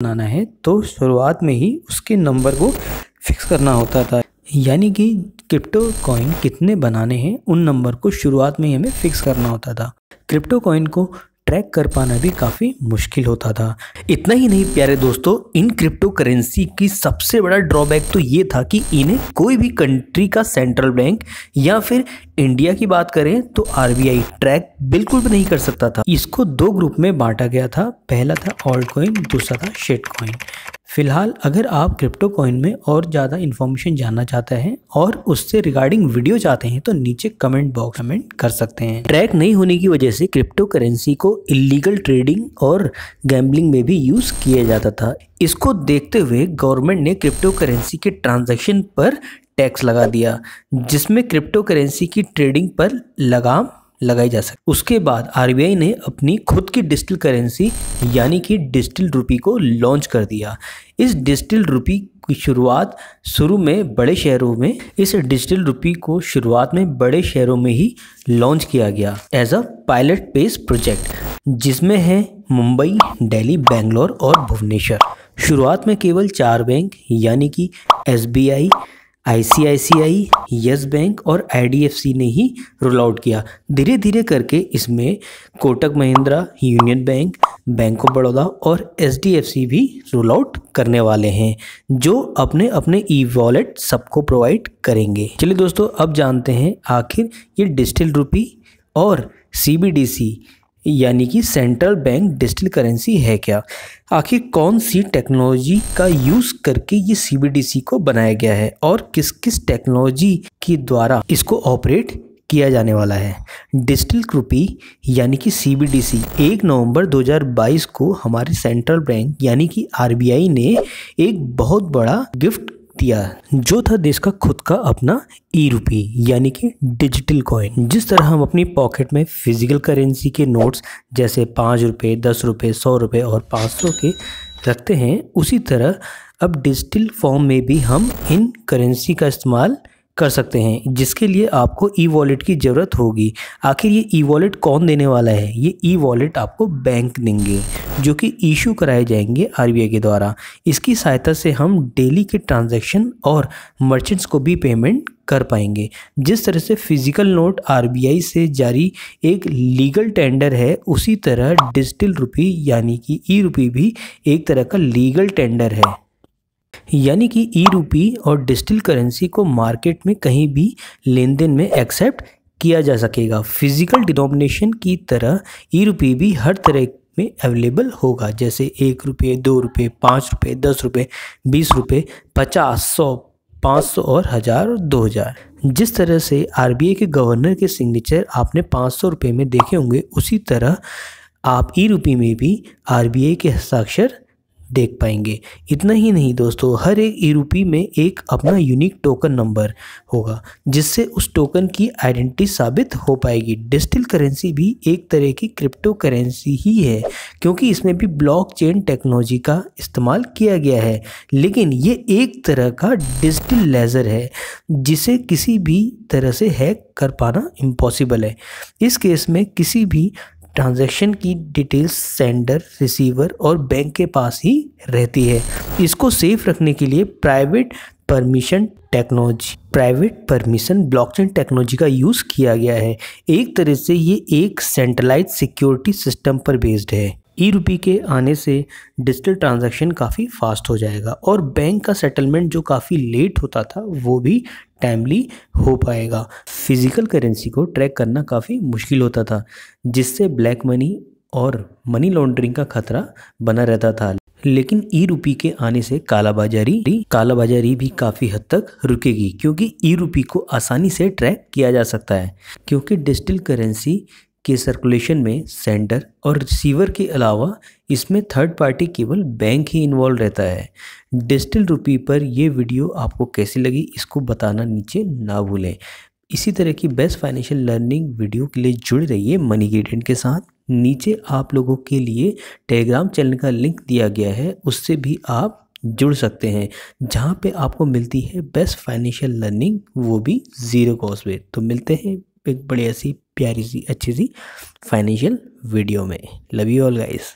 बनाना है तो शुरुआत में ही उसके नंबर को फिक्स करना होता था, यानी कि क्रिप्टो कॉइन कितने बनाने हैं उन नंबर को शुरुआत में ही हमें फिक्स करना होता था। क्रिप्टो कॉइन को ट्रैक कर पाना भी काफ़ी मुश्किल होता था। इतना ही नहीं प्यारे दोस्तों, इन क्रिप्टो करेंसी की सबसे बड़ा ड्रॉबैक तो ये था कि इन्हें कोई भी कंट्री का सेंट्रल बैंक या फिर इंडिया की बात करें तो आरबीआई ट्रैक बिल्कुल भी नहीं कर सकता था। इसको दो ग्रुप में बांटा गया था, पहला था ऑल्ट कॉइन, दूसरा था शिट कॉइन। फिलहाल अगर आप क्रिप्टो कॉइन में और ज़्यादा इन्फॉर्मेशन जानना चाहते हैं और उससे रिगार्डिंग वीडियो चाहते हैं तो नीचे कमेंट बॉक्स कमेंट कर सकते हैं। ट्रैक नहीं होने की वजह से क्रिप्टो करेंसी को इलीगल ट्रेडिंग और गैम्बलिंग में भी यूज़ किया जाता था। इसको देखते हुए गवर्नमेंट ने क्रिप्टो करेंसी के ट्रांजैक्शन पर टैक्स लगा दिया, जिसमें क्रिप्टो करेंसी की ट्रेडिंग पर लगाम लगाई जा सकती। उसके बाद आरबीआई ने अपनी खुद की डिजिटल करेंसी यानी कि डिजिटल रुपी को लॉन्च कर दिया। इस डिजिटल रुपी की शुरू में बड़े शहरों में ही लॉन्च किया गया as a pilot base project, जिसमें है मुंबई, दिल्ली, बेंगलोर और भुवनेश्वर। शुरुआत में केवल 4 बैंक यानी कि एसबीआई, आईसीआईसीआई, यस बैंक और आईडीएफसी ने ही रोल आउट किया। धीरे धीरे करके इसमें Kotak Mahindra, union bank, bank of Baroda और एचडीएफसी भी रोल आउट करने वाले हैं, जो अपने अपने ई वॉलेट सबको प्रोवाइड करेंगे। चलिए दोस्तों, अब जानते हैं आखिर ये डिजिटल रुपी और सीबीडीसी यानी कि सेंट्रल बैंक डिजिटल करेंसी है क्या। आखिर कौन सी टेक्नोलॉजी का यूज़ करके ये सीबीडीसी को बनाया गया है और किस किस टेक्नोलॉजी के द्वारा इसको ऑपरेट किया जाने वाला है। डिजिटल रुपी यानी कि सीबीडीसी 1 नवंबर 2022 को हमारे सेंट्रल बैंक यानी कि आरबीआई ने एक बहुत बड़ा गिफ्ट दिया, जो था देश का खुद का अपना ई रुपी यानी कि डिजिटल कॉइन। जिस तरह हम अपनी पॉकेट में फिजिकल करेंसी के नोट्स जैसे 5 रुपये, 10 रुपये, 100 रुपये और 500 के रखते हैं, उसी तरह अब डिजिटल फॉर्म में भी हम इन करेंसी का इस्तेमाल कर सकते हैं, जिसके लिए आपको ई वॉलेट की ज़रूरत होगी। आखिर ये ई वॉलेट कौन देने वाला है? ये ई वॉलेट आपको बैंक देंगे, जो कि इशू कराए जाएंगे आरबीआई के द्वारा। इसकी सहायता से हम डेली के ट्रांजैक्शन और मर्चेंट्स को भी पेमेंट कर पाएंगे। जिस तरह से फिजिकल नोट आरबीआई से जारी एक लीगल टेंडर है, उसी तरह डिजिटल रुपी यानी कि ई रुपी भी एक तरह का लीगल टेंडर है। यानी कि ई रुपी और डिजिटल करेंसी को मार्केट में कहीं भी लेन देन में एक्सेप्ट किया जा सकेगा। फिजिकल डिनोमिनेशन की तरह ई रुपी भी हर तरह में अवेलेबल होगा, जैसे 1 रुपये, 2 रुपये, 5 रुपये, 10 रुपये, 20 रुपये, 50, 100, 500 और 1000 और 2000। जिस तरह से आरबीआई के गवर्नर के सिग्नेचर आपने 500 रुपये में देखे होंगे, उसी तरह आप ई रुपी में भी आरबीआई के हस्ताक्षर देख पाएंगे। इतना ही नहीं दोस्तों, हर एक ई रुपी में एक अपना यूनिक टोकन नंबर होगा, जिससे उस टोकन की आइडेंटिटी साबित हो पाएगी। डिजिटल करेंसी भी एक तरह की क्रिप्टो करेंसी ही है, क्योंकि इसमें भी ब्लॉकचेन टेक्नोलॉजी का इस्तेमाल किया गया है, लेकिन ये एक तरह का डिजिटल लेजर है, जिसे किसी भी तरह से हैक कर पाना इम्पॉसिबल है। इस केस में किसी भी ट्रांजैक्शन की डिटेल्स सेंडर, रिसीवर और बैंक के पास ही रहती है। इसको सेफ रखने के लिए प्राइवेट परमिशन ब्लॉकचेन टेक्नोलॉजी का यूज़ किया गया है। एक तरह से ये एक सेंट्रलाइज सिक्योरिटी सिस्टम पर बेस्ड है। ई रुपी के आने से डिजिटल ट्रांजैक्शन काफ़ी फास्ट हो जाएगा और बैंक का सेटलमेंट जो काफ़ी लेट होता था वो भी टाइमली हो पाएगा। फिजिकल करेंसी को ट्रैक करना काफ़ी मुश्किल होता था, जिससे ब्लैक मनी और मनी लॉन्ड्रिंग का खतरा बना रहता था। लेकिन ई रुपी के आने से कालाबाजारी भी काफ़ी हद तक रुकेगी, क्योंकि ई रुपी को आसानी से ट्रैक किया जा सकता है, क्योंकि डिजिटल करेंसी के सर्कुलेशन में सेंडर और रिसीवर के अलावा इसमें थर्ड पार्टी केवल बैंक ही इन्वॉल्व रहता है। डिजिटल रुपी पर ये वीडियो आपको कैसी लगी इसको बताना नीचे ना भूलें। इसी तरह की बेस्ट फाइनेंशियल लर्निंग वीडियो के लिए जुड़े रहिए मनी ग्रेडियंट के साथ। नीचे आप लोगों के लिए टेलीग्राम चैनल का लिंक दिया गया है, उससे भी आप जुड़ सकते हैं, जहाँ पे आपको मिलती है बेस्ट फाइनेंशियल लर्निंग, वो भी 0 कॉस्ट पे। तो मिलते हैं एक बढ़िया सी, प्यारी सी, अच्छी सी फाइनेंशियल वीडियो में। Love you all guys.